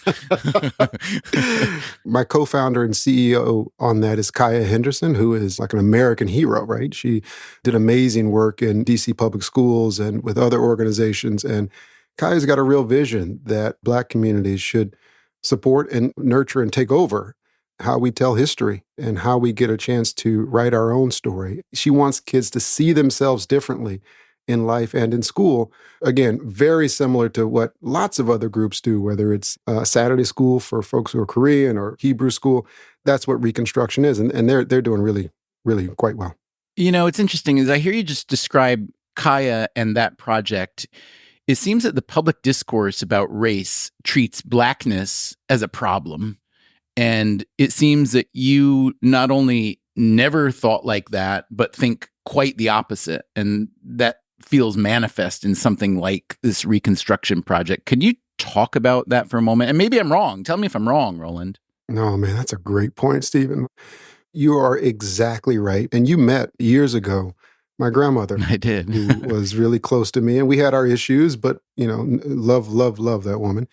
My co-founder and CEO on that is Kaya Henderson, who is like an American hero, right? She did amazing work in DC public schools and with other organizations. And Kaya's got a real vision that Black communities should support and nurture and take over how we tell history and how we get a chance to write our own story. She wants kids to see themselves differently in life and in school. Again, very similar to what lots of other groups do, whether it's Saturday school for folks who are Korean or Hebrew school. That's what Reconstruction is. And they're doing really, really quite well. It's interesting as I hear you just describe Kaya and that project. It seems that the public discourse about race treats Blackness as a problem. And it seems that you not only never thought like that, but think quite the opposite. And that feels manifest in something like this Reconstruction project. Could you talk about that for a moment? And maybe I'm wrong. Tell me if I'm wrong, Roland. No, man, that's a great point, Stephen. You are exactly right. And you met years ago my grandmother. I did. Who was really close to me. And we had our issues, but, love that woman.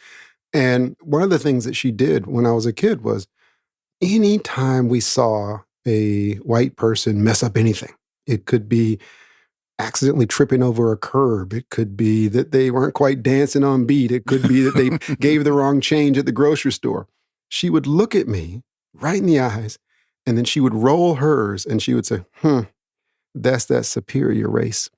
And one of the things that she did when I was a kid was anytime we saw a white person mess up anything, it could be accidentally tripping over a curb. It could be that they weren't quite dancing on beat. It could be that they gave the wrong change at the grocery store. She would look at me right in the eyes, and then she would roll hers, and she would say, that's that superior race.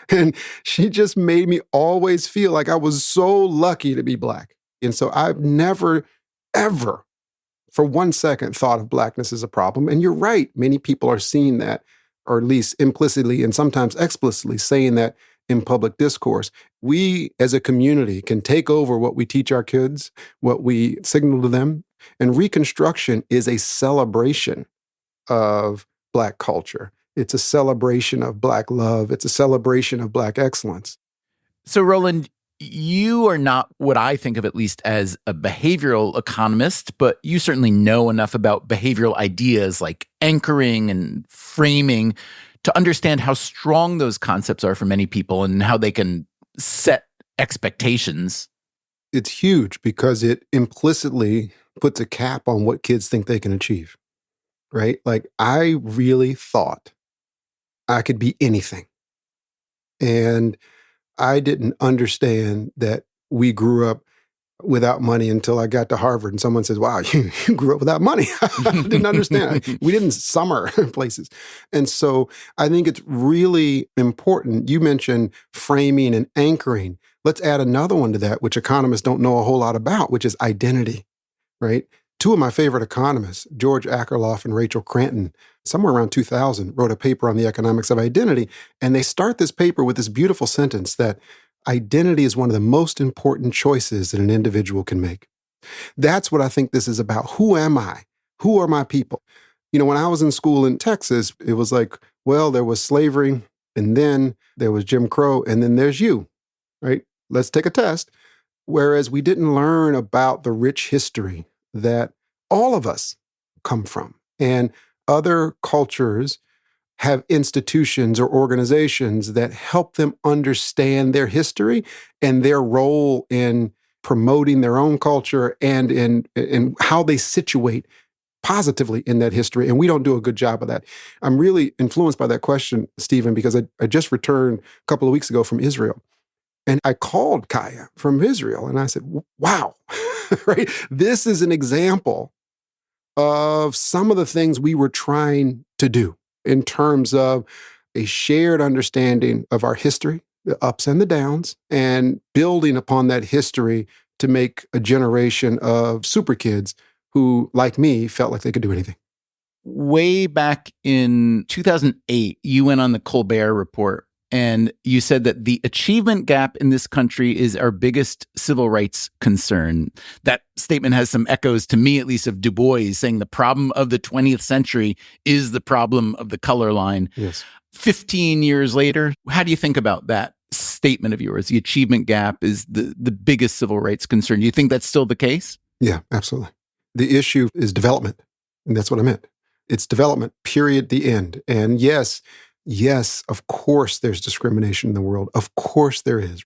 And she just made me always feel like I was so lucky to be Black. And so I've never, ever, for 1 second, thought of Blackness as a problem. And you're right. Many people are seeing that, or at least implicitly and sometimes explicitly saying that in public discourse. We, as a community, can take over what we teach our kids, what we signal to them. And Reconstruction is a celebration of Black culture. It's a celebration of Black love. It's a celebration of Black excellence. So, Roland, you are not what I think of at least as a behavioral economist, but you certainly know enough about behavioral ideas like anchoring and framing to understand how strong those concepts are for many people and how they can set expectations. It's huge because it implicitly puts a cap on what kids think they can achieve, right? Like, I really thought I could be anything. And I didn't understand that we grew up without money until I got to Harvard. And someone says, wow, you grew up without money. I didn't understand. We didn't summer places. And so I think it's really important. You mentioned framing and anchoring. Let's add another one to that, which economists don't know a whole lot about, which is identity, right? Two of my favorite economists, George Akerlof and Rachel Cranton, somewhere around 2000, wrote a paper on the economics of identity. And they start this paper with this beautiful sentence that identity is one of the most important choices that an individual can make. That's what I think this is about. Who am I? Who are my people? When I was in school in Texas, it was like, well, there was slavery, and then there was Jim Crow, and then there's you, right? Let's take a test. Whereas we didn't learn about the rich history that all of us come from. And other cultures have institutions or organizations that help them understand their history and their role in promoting their own culture and in how they situate positively in that history. And we don't do a good job of that. I'm really influenced by that question, Stephen, because I just returned a couple of weeks ago from Israel. And I called Kaya from Israel and I said, wow, right? This is an example of some of the things we were trying to do in terms of a shared understanding of our history, the ups and the downs, and building upon that history to make a generation of super kids who, like me, felt like they could do anything. Way back in 2008, you went on the Colbert Report, and you said that the achievement gap in this country is our biggest civil rights concern. That statement has some echoes, to me at least, of Du Bois saying the problem of the 20th century is the problem of the color line. Yes. 15 years later, how do you think about that statement of yours? The achievement gap is the biggest civil rights concern. Do you think that's still the case? Yeah, absolutely. The issue is development. And that's what I meant. It's development, period, the end. And yes, of course there's discrimination in the world. Of course there is.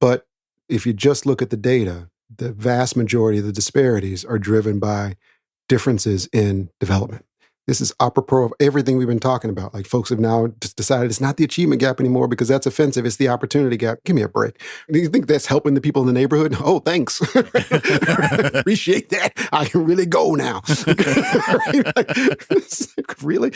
But if you just look at the data, the vast majority of the disparities are driven by differences in development. This is apropos of everything we've been talking about. Like, folks have now just decided it's not the achievement gap anymore because that's offensive. It's the opportunity gap. Give me a break. Do you think that's helping the people in the neighborhood? Oh, thanks. Appreciate that. I can really go now. Really?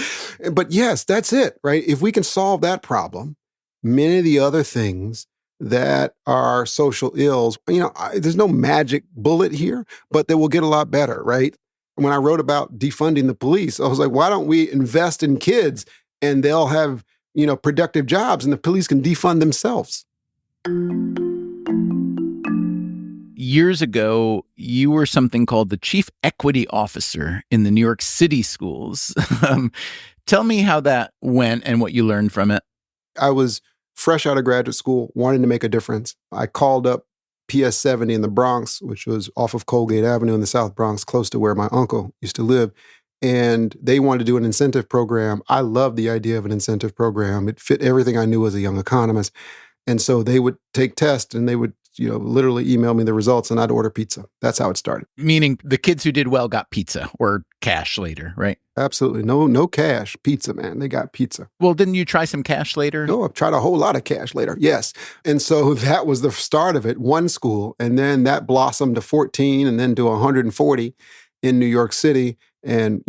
But yes, that's it, right? If we can solve that problem, many of the other things that are social ills, there's no magic bullet here, but they will get a lot better, right? When I wrote about defunding the police, I was like, why don't we invest in kids and they'll have, productive jobs and the police can defund themselves? Years ago, you were something called the Chief Equity Officer in the New York City schools. Tell me how that went and what you learned from it. I was fresh out of graduate school, wanting to make a difference. I called up PS 70 in the Bronx, which was off of Colgate Avenue in the South Bronx, close to where my uncle used to live. And they wanted to do an incentive program. I loved the idea of an incentive program. It fit everything I knew as a young economist. And so they would take tests and they would, literally email me the results and I'd order pizza. That's how it started. Meaning the kids who did well got pizza or cash later, right? Absolutely. No cash. Pizza, man. They got pizza. Well, didn't you try some cash later? No, I've tried a whole lot of cash later. Yes. And so that was the start of it, one school. And then that blossomed to 14 and then to 140 in New York City. And,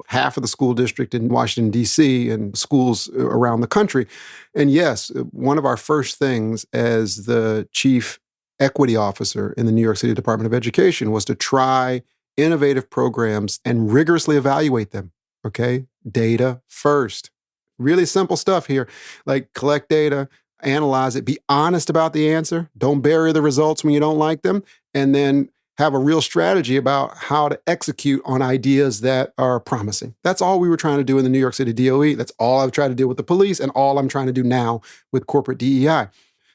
half of the school district in Washington, D.C. and schools around the country. And yes, one of our first things as the chief equity officer in the New York City Department of Education was to try innovative programs and rigorously evaluate them. Okay? Data first. Really simple stuff here. Like, collect data, analyze it, be honest about the answer. Don't bury the results when you don't like them. And then have a real strategy about how to execute on ideas that are promising. That's all we were trying to do in the New York City DOE. That's all I've tried to do with the police and all I'm trying to do now with corporate DEI.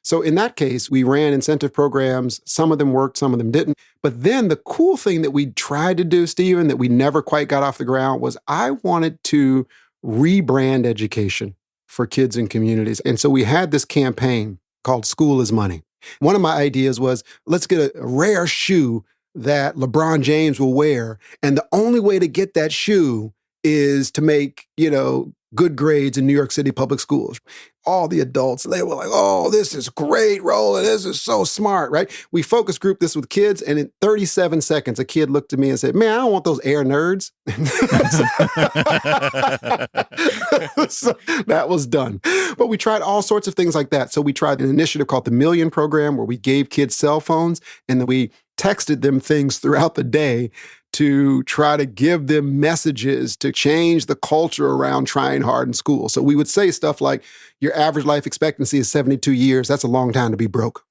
So in that case, we ran incentive programs. Some of them worked, some of them didn't. But then the cool thing that we tried to do, Stephen, that we never quite got off the ground was I wanted to rebrand education for kids and communities. And so we had this campaign called School is Money. One of my ideas was, let's get a rare shoe that LeBron James will wear. And the only way to get that shoe is to make, good grades in New York City public schools. All the adults, they were like, oh, this is great, Roland. This is so smart, right? We focus group this with kids, and in 37 seconds, a kid looked at me and said, man, I don't want those air nerds. So that was done. But we tried all sorts of things like that. So we tried an initiative called the Million Program, where we gave kids cell phones, and then we texted them things throughout the day to try to give them messages to change the culture around trying hard in school. So we would say stuff like, your average life expectancy is 72 years. That's a long time to be broke.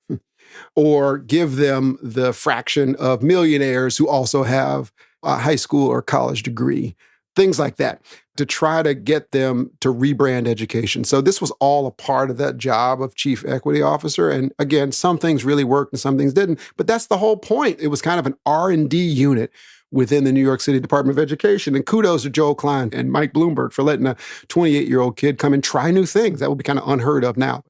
Or give them the fraction of millionaires who also have a high school or college degree. Things like that, to try to get them to rebrand education. So this was all a part of that job of chief equity officer. And again, some things really worked and some things didn't. But that's the whole point. It was kind of an R&D unit within the New York City Department of Education. And kudos to Joel Klein and Mike Bloomberg for letting a 28-year-old kid come and try new things. That would be kind of unheard of now.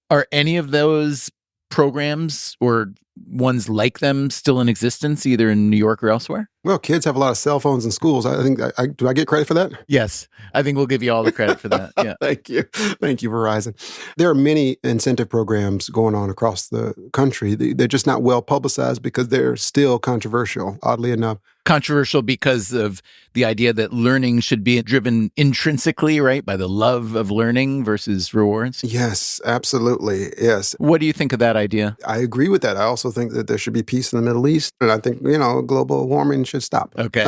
Are any of those programs or ones like them still in existence, either in New York or elsewhere? Well, kids have a lot of cell phones in schools. I think, do I get credit for that? Yes. I think we'll give you all the credit for that. Yeah. Thank you. Thank you, Verizon. There are many incentive programs going on across the country. They're just not well publicized because they're still controversial, oddly enough. Controversial because of the idea that learning should be driven intrinsically, right, by the love of learning versus rewards? Yes, absolutely. Yes. What do you think of that idea? I agree with that. I also think that there should be peace in the Middle East. And I think, global warming should stop. Okay.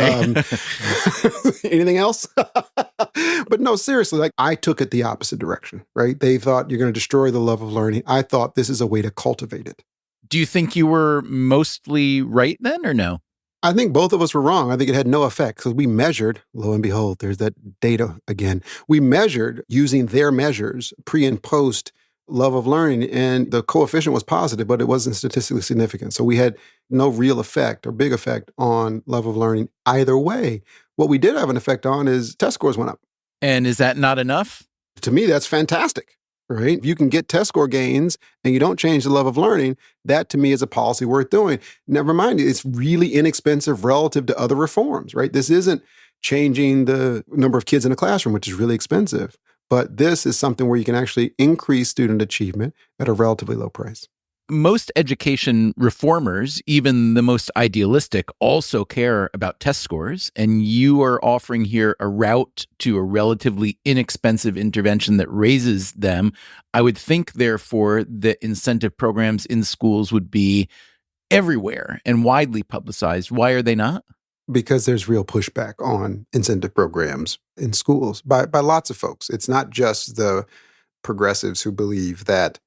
Anything else? But no, seriously, like, I took it the opposite direction, right? They thought you're going to destroy the love of learning. I thought this is a way to cultivate it. Do you think you were mostly right then or no? I think both of us were wrong. I think it had no effect because we measured, lo and behold, there's that data again. We measured using their measures, pre and post love of learning, and the coefficient was positive, but it wasn't statistically significant. So we had no real effect or big effect on love of learning either way. What we did have an effect on is test scores went up. And is that not enough? To me, that's fantastic, right? If you can get test score gains and you don't change the love of learning, that to me is a policy worth doing. Never mind, it's really inexpensive relative to other reforms, right? This isn't changing the number of kids in a classroom, which is really expensive. But this is something where you can actually increase student achievement at a relatively low price. Most education reformers, even the most idealistic, also care about test scores. And you are offering here a route to a relatively inexpensive intervention that raises them. I would think, therefore, that incentive programs in schools would be everywhere and widely publicized. Why are they not? Because there's real pushback on incentive programs in schools by lots of folks. It's not just the progressives who believe that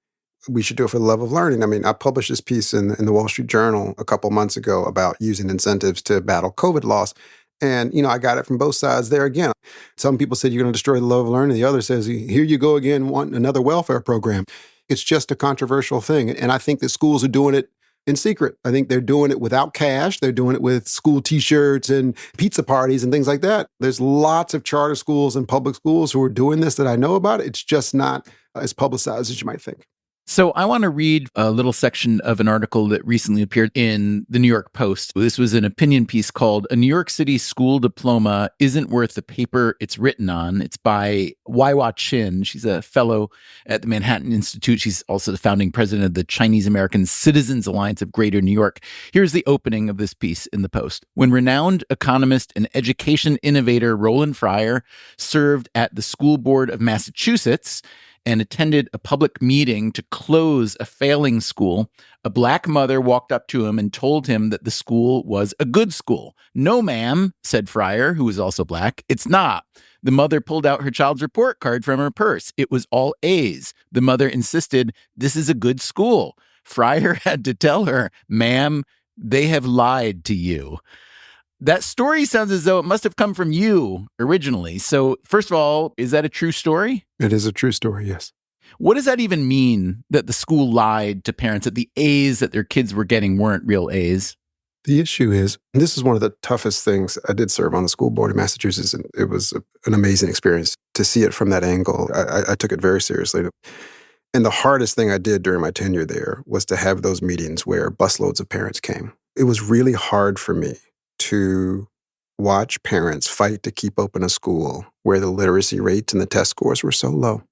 we should do it for the love of learning. I mean, I published this piece in the Wall Street Journal a couple months ago about using incentives to battle COVID loss. And, I got it from both sides there again. Some people said you're going to destroy the love of learning. The other says, here you go again, wanting another welfare program. It's just a controversial thing. And I think that schools are doing it in secret. I think they're doing it without cash. They're doing it with school T-shirts and pizza parties and things like that. There's lots of charter schools and public schools who are doing this that I know about. It's just not as publicized as you might think. So I want to read a little section of an article that recently appeared in the New York Post. This was an opinion piece called "A New York City School Diploma Isn't Worth the Paper It's Written On." It's by Waiwa Chin. She's a fellow at the Manhattan Institute. She's also the founding president of the Chinese American Citizens Alliance of Greater New York. Here's the opening of this piece in the Post. When renowned economist and education innovator Roland Fryer served at the School Board of Massachusetts and attended a public meeting to close a failing school, a black mother walked up to him and told him that the school was a good school. "No, ma'am," said Fryer, who was also black. "It's not." The mother pulled out her child's report card from her purse. It was all A's. The mother insisted, "This is a good school." Fryer had to tell her, "Ma'am, they have lied to you." That story sounds as though it must have come from you originally. So first of all, is that a true story? It is a true story, yes. What does that even mean, that the school lied to parents, that the A's that their kids were getting weren't real A's? The issue is, and this is one of the toughest things. I did serve on the school board in Massachusetts, and it was an amazing experience to see it from that angle. I took it very seriously. And the hardest thing I did during my tenure there was to have those meetings where busloads of parents came. It was really hard for me to watch parents fight to keep open a school where the literacy rates and the test scores were so low.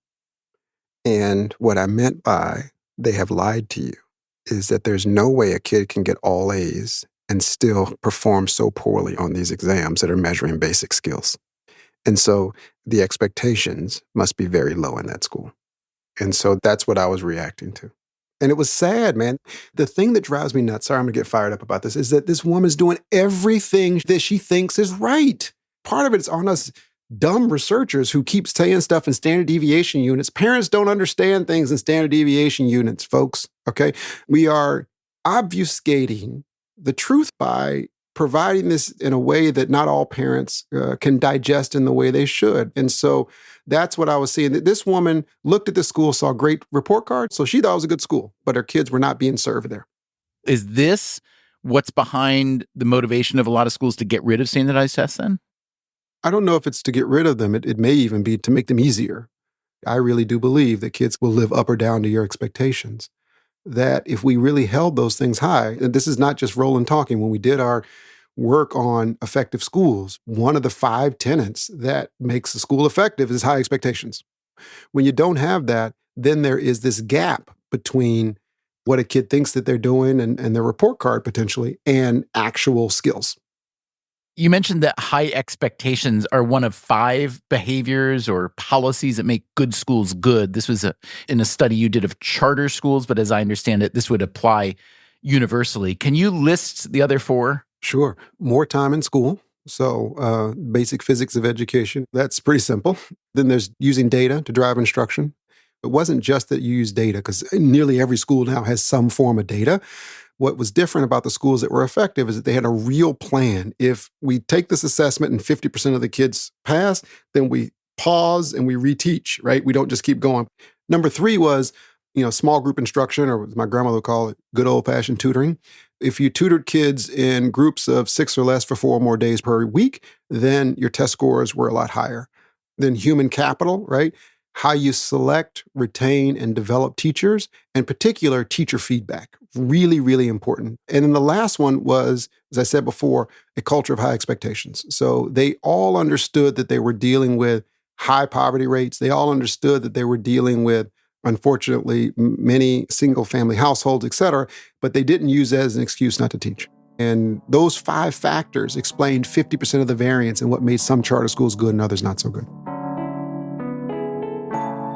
And what I meant by "they have lied to you" is that there's no way a kid can get all A's and still perform so poorly on these exams that are measuring basic skills. And so the expectations must be very low in that school. And so that's what I was reacting to. And it was sad, man. The thing that drives me nuts, sorry, I'm going to get fired up about this, is that this woman's doing everything that she thinks is right. Part of it is on us dumb researchers who keep saying stuff in standard deviation units. Parents don't understand things in standard deviation units, folks, okay? We are obfuscating the truth by providing this in a way that not all parents can digest in the way they should. And so that's what I was seeing. This woman looked at the school, saw a great report card, so she thought it was a good school, but her kids were not being served there. Is this what's behind the motivation of a lot of schools to get rid of standardized tests then? I don't know if it's to get rid of them. It may even be to make them easier. I really do believe that kids will live up or down to your expectations. That if we really held those things high, and this is not just Roland talking, when we did our work on effective schools, one of the 5 tenets that makes a school effective is high expectations. When you don't have that, then there is this gap between what a kid thinks that they're doing and their report card potentially and actual skills. You mentioned that high expectations are one of 5 behaviors or policies that make good schools good. This was in a study you did of charter schools, but as I understand it, this would apply universally. Can you list the other 4? Sure. More time in school. So basic physics of education. That's pretty simple. Then there's using data to drive instruction. It wasn't just that you use data, because nearly every school now has some form of data. What was different about the schools that were effective is that they had a real plan. If we take this assessment and 50% of the kids pass, then we pause and we reteach, right? We don't just keep going. Number 3 was small group instruction, or as my grandmother would call it, good old-fashioned tutoring. If you tutored kids in groups of 6 or less for 4 or more days per week, then your test scores were a lot higher. Then human capital, right? How you select, retain, and develop teachers, in particular, teacher feedback. Really, really important. And then the last one was, as I said before, a culture of high expectations. So they all understood that they were dealing with high poverty rates. They all understood that they were dealing with, unfortunately, many single-family households, et cetera, but they didn't use that as an excuse not to teach. And those 5 factors explained 50% of the variance in what made some charter schools good and others not so good.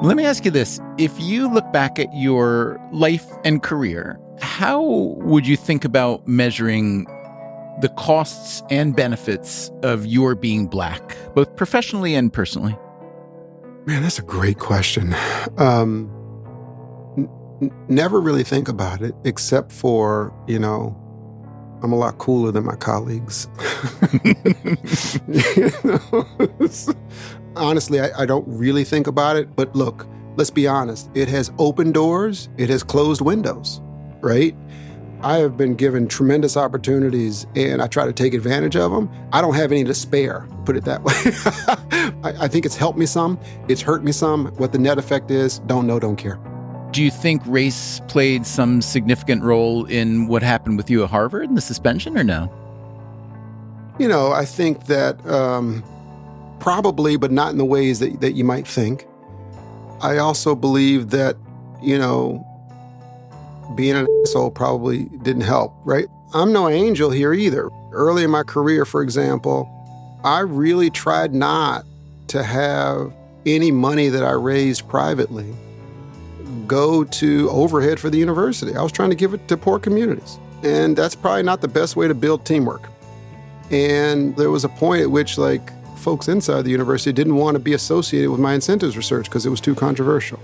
Let me ask you this. If you look back at your life and career, how would you think about measuring the costs and benefits of your being Black, both professionally and personally? Man, that's a great question. Never really think about it, except for, I'm a lot cooler than my colleagues. Honestly, I don't really think about it. But look, let's be honest. It has opened doors. It has closed windows, right? I have been given tremendous opportunities, and I try to take advantage of them. I don't have any to spare, put it that way. I think it's helped me some. It's hurt me some. What the net effect is, don't know, don't care. Do you think race played some significant role in what happened with you at Harvard and the suspension, or no? I think that probably, but not in the ways that you might think. I also believe that, being an asshole probably didn't help, right? I'm no angel here either. Early in my career, for example, I really tried not to have any money that I raised privately go to overhead for the university. I was trying to give it to poor communities. And that's probably not the best way to build teamwork. And there was a point at which, folks inside the university didn't want to be associated with my incentives research because it was too controversial.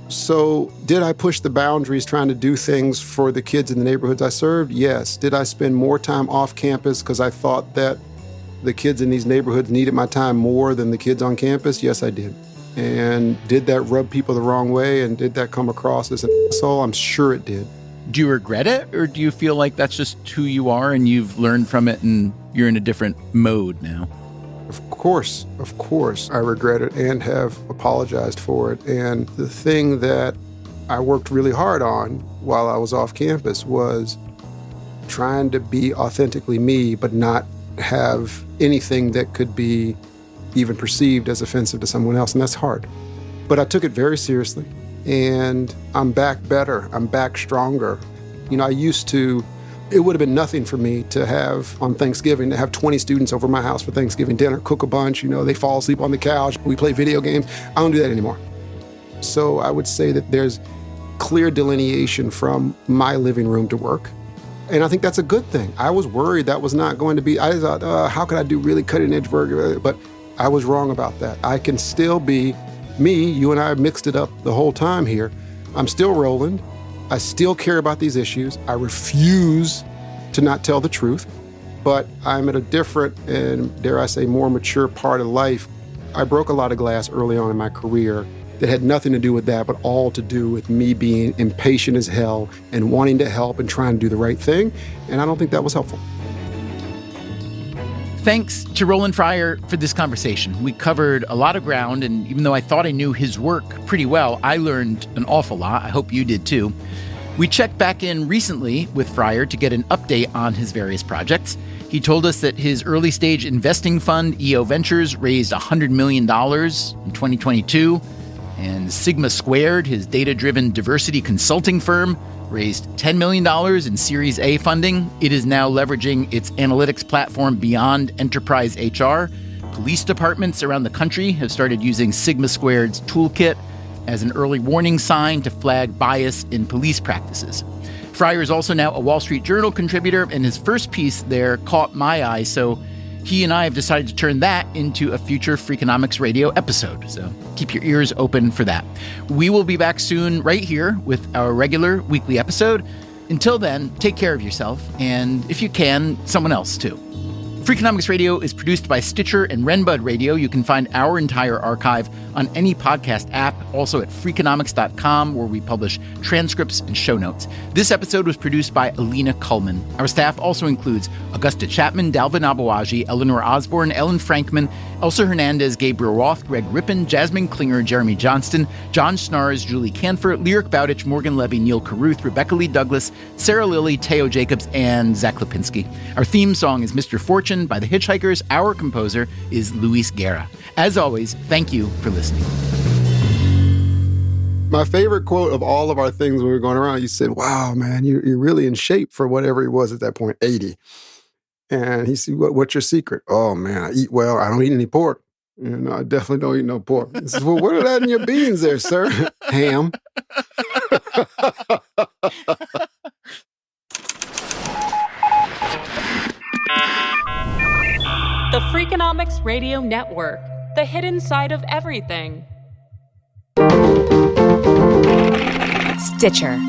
So did I push the boundaries trying to do things for the kids in the neighborhoods I served? Yes. Did I spend more time off campus because I thought that the kids in these neighborhoods needed my time more than the kids on campus? Yes, I did. And did that rub people the wrong way? And did that come across as an asshole? I'm sure it did. Do you regret it, or do you feel like that's just who you are and you've learned from it and you're in a different mode now? Of course, I regret it and have apologized for it. And the thing that I worked really hard on while I was off campus was trying to be authentically me, but not have anything that could be even perceived as offensive to someone else. And that's hard. But I took it very seriously. And I'm back better. I'm back stronger. It would have been nothing for me to have, on Thanksgiving, to have 20 students over my house for Thanksgiving dinner, cook a bunch, they fall asleep on the couch, we play video games. I don't do that anymore. So I would say that there's clear delineation from my living room to work. And I think that's a good thing. I was worried that was not going to be, I thought, how could I do really cutting edge work? But I was wrong about that. I can still be me. You and I have mixed it up the whole time here. I'm still Roland. I still care about these issues. I refuse to not tell the truth, but I'm at a different and, dare I say, more mature part of life. I broke a lot of glass early on in my career that had nothing to do with that, but all to do with me being impatient as hell and wanting to help and trying to do the right thing, and I don't think that was helpful. Thanks to Roland Fryer for this conversation. We covered a lot of ground, and even though I thought I knew his work pretty well, I learned an awful lot. I hope you did too. We checked back in recently with Fryer to get an update on his various projects. He told us that his early-stage investing fund, EO Ventures, raised $100 million in 2022, and Sigma Squared, his data-driven diversity consulting firm, raised $10 million in Series A funding. It is now leveraging its analytics platform beyond enterprise HR. Police departments around the country have started using Sigma Squared's toolkit as an early warning sign to flag bias in police practices. Fryer is also now a Wall Street Journal contributor, and his first piece there caught my eye, so he and I have decided to turn that into a future Freakonomics radio episode, so keep your ears open for that. We will be back soon right here with our regular weekly episode. Until then, take care of yourself, and if you can, someone else too. Freakonomics Radio is produced by Stitcher and Renbud Radio. You can find our entire archive on any podcast app, also at Freakonomics.com, where we publish transcripts and show notes. This episode was produced by Alina Kullman. Our staff also includes Augusta Chapman, Dalvin Abawaji, Eleanor Osborne, Ellen Frankman, Elsa Hernandez, Gabriel Roth, Greg Rippin, Jasmine Klinger, Jeremy Johnston, John Snars, Julie Canfer, Lyric Bowditch, Morgan Levy, Neil Carruth, Rebecca Lee Douglas, Sarah Lilly, Teo Jacobs, and Zach Lipinski. Our theme song is Mr. Fortune by the Hitchhikers. Our composer is Luis Guerra. As always, thank you for listening. My favorite quote of all of our things when we were going around, you said, wow, man, you're really in shape for whatever he was at that point, 80. And he said, what's your secret? Oh, man, I eat well. I don't eat any pork. No, I definitely don't eat no pork. He says, well, what are that in your beans there, sir? Ham. The Freakonomics Radio Network, the hidden side of everything. Stitcher.